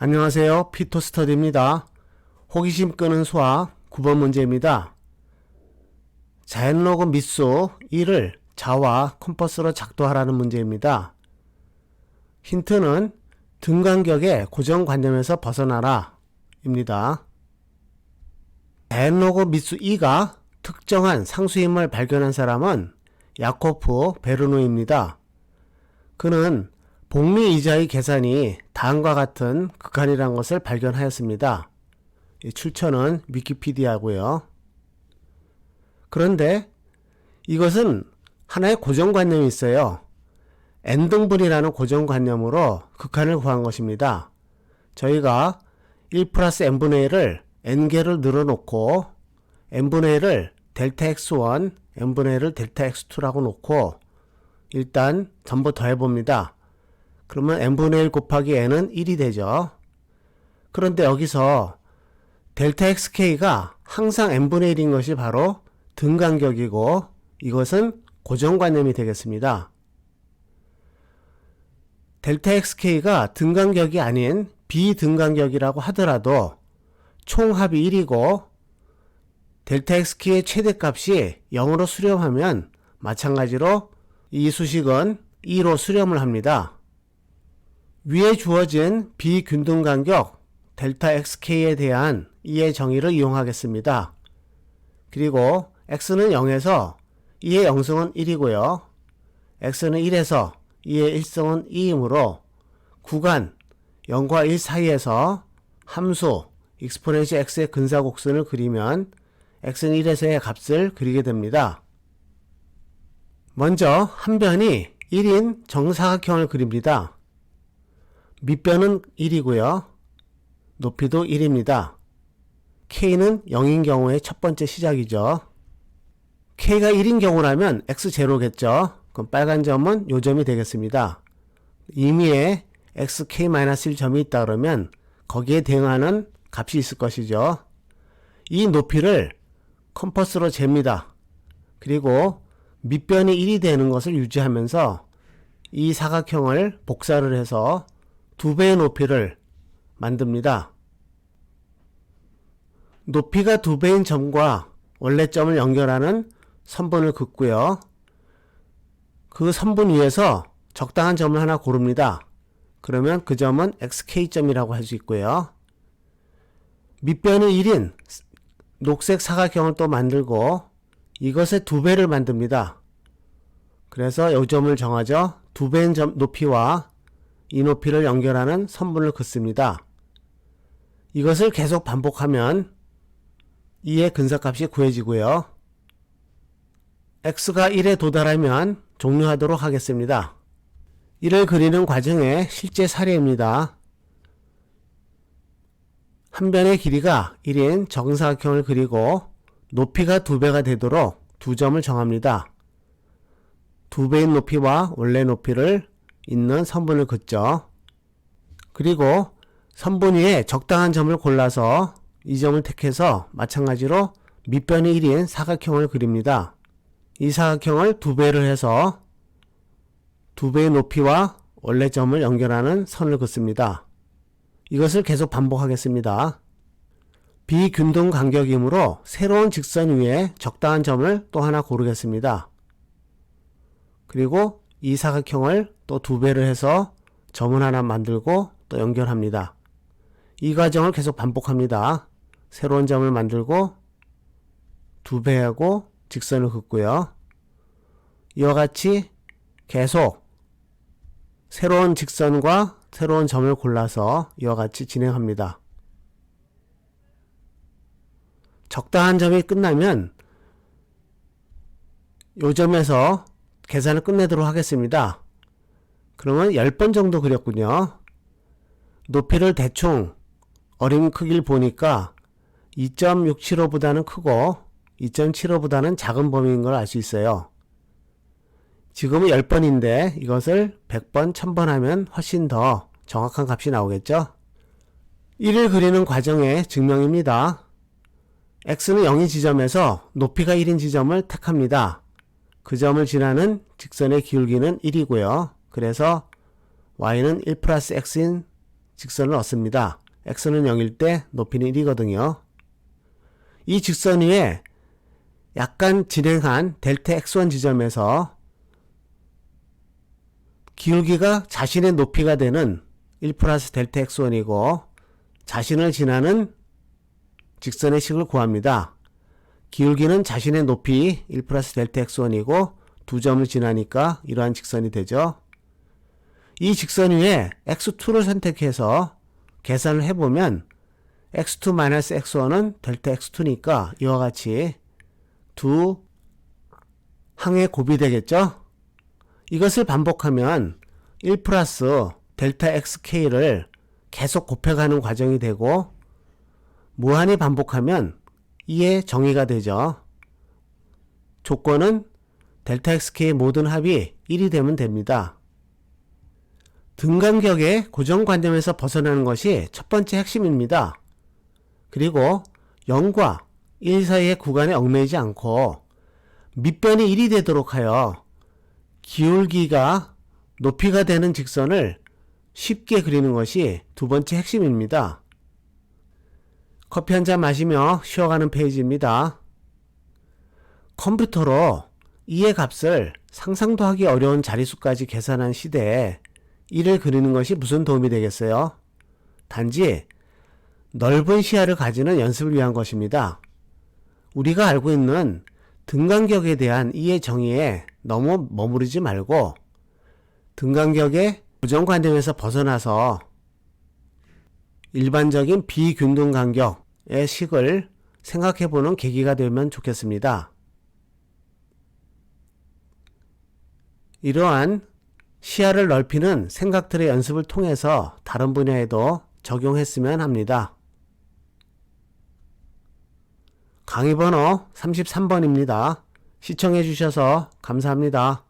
안녕하세요. 피토스터디입니다. 호기심 끄는 수학 9번 문제입니다. 자연로그 미수 1을 자와 컴퍼스로 작도하라는 문제입니다. 힌트는 등간격의 고정관념에서 벗어나라 입니다. 자연로그 미수 2가 특정한 상수임을 발견한 사람은 야코프 베르누입니다. 그는 복리 이자의 계산이 다음과 같은 극한이라는 것을 발견하였습니다. 출처는 위키피디아고요. 그런데 이것은 하나의 고정관념이 있어요. n등분이라는 고정관념으로 극한을 구한 것입니다. 저희가 1 플러스 n분의 1을 n개를 늘어놓고 n분의 1을 델타 x1, n분의 1을 델타 x2라고 놓고 일단 전부 더해봅니다. 그러면 n분의 1 곱하기 n은 1이 되죠. 그런데 여기서 델타 xk가 항상 n분의 1인 것이 바로 등간격이고 이것은 고정관념이 되겠습니다. 델타 xk가 등간격이 아닌 비등간격이라고 하더라도 총합이 1이고 델타 xk의 최대값이 0으로 수렴하면 마찬가지로 이 수식은 2로 수렴을 합니다. 위에 주어진 비균등간격 델타 xk에 대한 이의 정의를 이용하겠습니다. 그리고 x는 0에서 2의 0승은 1이고요. x는 1에서 2의 1승은 2이므로 구간 0과 1 사이에서 함수 exponential x의 근사곡선을 그리면 x는 1에서의 값을 그리게 됩니다. 먼저 한 변이 1인 정사각형을 그립니다. 밑변은 1이고요. 높이도 1입니다. k는 0인 경우의 첫 번째 시작이죠. k가 1인 경우라면 x0겠죠. 그럼 빨간 점은 요 점이 되겠습니다. 임의에 xk-1 점이 있다 그러면 거기에 대응하는 값이 있을 것이죠. 이 높이를 컴퍼스로 잽니다. 그리고 밑변이 1이 되는 것을 유지하면서 이 사각형을 복사를 해서 2배의 높이를 만듭니다. 높이가 2배인 점과 원래점을 연결하는 선분을 긋고요. 그 선분 위에서 적당한 점을 하나 고릅니다. 그러면 그 점은 xk점이라고 할 수 있고요. 밑변이 1인 녹색 사각형을 또 만들고 이것의 2배를 만듭니다. 그래서 이 점을 정하죠. 2배인 점 높이와 이 높이를 연결하는 선분을 긋습니다. 이것을 계속 반복하면 2의 근사값이 구해지고요. x가 1에 도달하면 종료하도록 하겠습니다. 이를 그리는 과정의 실제 사례입니다. 한 변의 길이가 1인 정사각형을 그리고 높이가 2배가 되도록 두 점을 정합니다. 2배인 높이와 원래 높이를 있는 선분을 긋죠. 그리고 선분 위에 적당한 점을 골라서 이 점을 택해서 마찬가지로 밑변이 1인 사각형을 그립니다. 이 사각형을 2배를 해서 2배의 높이와 원래 점을 연결하는 선을 긋습니다. 이것을 계속 반복하겠습니다. 비균등 간격이므로 새로운 직선 위에 적당한 점을 또 하나 고르겠습니다. 그리고 이 사각형을 또 2배를 해서 점을 하나 만들고 또 연결합니다. 이 과정을 계속 반복합니다. 새로운 점을 만들고 2배하고 직선을 긋고요. 이와 같이 계속 새로운 직선과 새로운 점을 골라서 이와 같이 진행합니다. 적당한 점이 끝나면 이 점에서 계산을 끝내도록 하겠습니다. 그러면 10번 정도 그렸군요. 높이를 대충 어림 크기를 보니까 2.675보다는 크고 2.75보다는 작은 범위인 걸 알 수 있어요. 지금은 10번인데 이것을 100번, 1000번 하면 훨씬 더 정확한 값이 나오겠죠? 1을 그리는 과정의 증명입니다. x는 0인 지점에서 높이가 1인 지점을 택합니다. 그 점을 지나는 직선의 기울기는 1이고요. 그래서 y는 1 플러스 x인 직선을 얻습니다. x는 0일 때 높이는 1이거든요. 이 직선 위에 약간 진행한 델타 x1 지점에서 기울기가 자신의 높이가 되는 1 플러스 델타 x1이고 자신을 지나는 직선의 식을 구합니다. 기울기는 자신의 높이 1 플러스 델타 x1이고 두 점을 지나니까 이러한 직선이 되죠. 이 직선 위에 x2를 선택해서 계산을 해보면 x2 마이너스 x1은 델타 x2니까 이와 같이 두 항의 곱이 되겠죠. 이것을 반복하면 1 플러스 델타 xk를 계속 곱해가는 과정이 되고 무한히 반복하면 이의 정의가 되죠. 조건은 델타 xk의 모든 합이 1이 되면 됩니다. 등간격의 고정관념에서 벗어나는 것이 첫 번째 핵심입니다. 그리고 0과 1 사이의 구간에 얽매이지 않고 밑변이 1이 되도록 하여 기울기가 높이가 되는 직선을 쉽게 그리는 것이 두 번째 핵심입니다. 커피 한 잔 마시며 쉬어가는 페이지입니다. 컴퓨터로 이의 값을 상상도 하기 어려운 자릿수까지 계산한 시대에 1을 그리는 것이 무슨 도움이 되겠어요? 단지 넓은 시야를 가지는 연습을 위한 것입니다. 우리가 알고 있는 등간격에 대한 이의 정의에 너무 머무르지 말고 등간격의 고정관념에서 벗어나서 일반적인 비균등간격의 식을 생각해보는 계기가 되면 좋겠습니다. 이러한 시야를 넓히는 생각들의 연습을 통해서 다른 분야에도 적용했으면 합니다. 강의 번호 33번입니다. 시청해 주셔서 감사합니다.